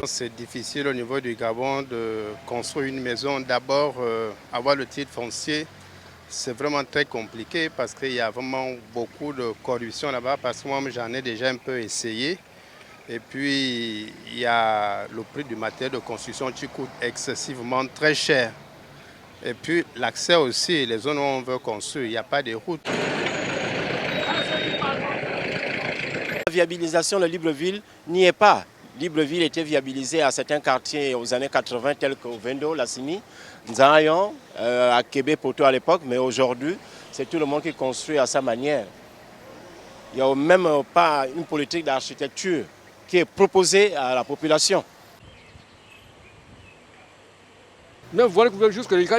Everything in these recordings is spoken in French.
C'est difficile au niveau du Gabon de construire une maison. D'abord, avoir le titre foncier, c'est vraiment très compliqué parce qu'il y a vraiment beaucoup de corruption là-bas. Parce que moi, j'en ai déjà un peu essayé. Et puis, il y a le prix du matériel de construction qui coûte excessivement très cher. Et puis, l'accès aussi, les zones où on veut construire, il n'y a pas de route. La viabilisation de Libreville n'y est pas. Libreville était viabilisée à certains quartiers aux années 80, tels qu'au Vendo, Lassini, Nzayon, à Québec, Poto à l'époque, mais aujourd'hui, c'est tout le monde qui construit à sa manière. Il n'y a même pas une politique d'architecture qui est proposée à la population. Mais vous voyez juste que quand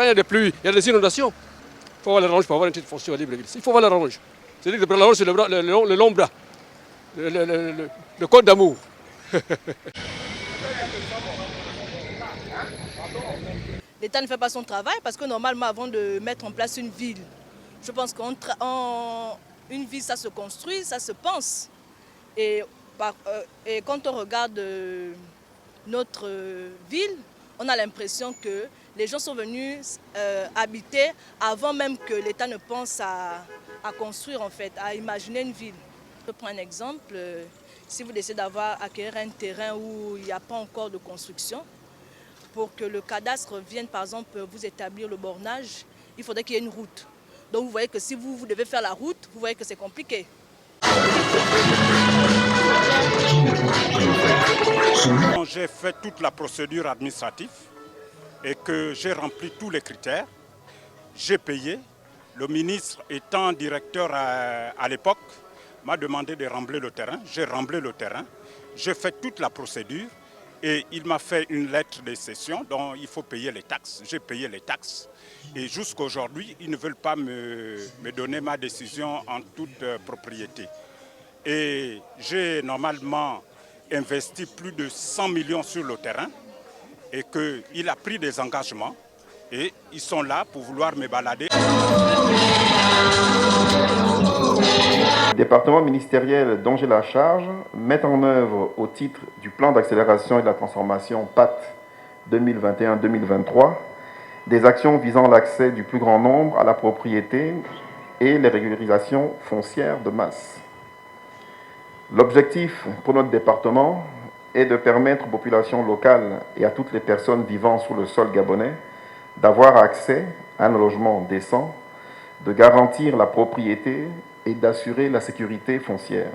il y a des pluies, il y a des inondations. Il faut avoir l'orange pour avoir une petite fonction à Libreville. Il faut avoir l'orange. C'est-à-dire que l'orange, c'est le long bras, le code d'amour. L'État ne fait pas son travail parce que normalement, avant de mettre en place une ville, je pense qu'une ville, ça se construit, ça se pense. Et quand on regarde notre ville, on a l'impression que les gens sont venus habiter avant même que l'État ne pense à construire, en fait, à imaginer une ville. Je prends un exemple. Si vous décidez d'acquérir un terrain où il n'y a pas encore de construction, pour que le cadastre vienne, par exemple, vous établir le bornage, il faudrait qu'il y ait une route. Donc vous voyez que si vous devez faire la route, vous voyez que c'est compliqué. J'ai fait toute la procédure administrative et que j'ai rempli tous les critères. J'ai payé. Le ministre étant directeur à l'époque m'a demandé de rembler le terrain. J'ai remblé le terrain. J'ai fait toute la procédure et il m'a fait une lettre de cession dont il faut payer les taxes. J'ai payé les taxes. Et jusqu'à aujourd'hui, ils ne veulent pas me donner ma décision en toute propriété. Et j'ai normalement investi plus de 100 millions sur le terrain et qu'il a pris des engagements et ils sont là pour vouloir me balader. Le département ministériel dont j'ai la charge met en œuvre au titre du plan d'accélération et de la transformation PAT 2021-2023 des actions visant l'accès du plus grand nombre à la propriété et les régularisations foncières de masse. L'objectif pour notre département est de permettre aux populations locales et à toutes les personnes vivant sur le sol gabonais d'avoir accès à un logement décent, de garantir la propriété et d'assurer la sécurité foncière.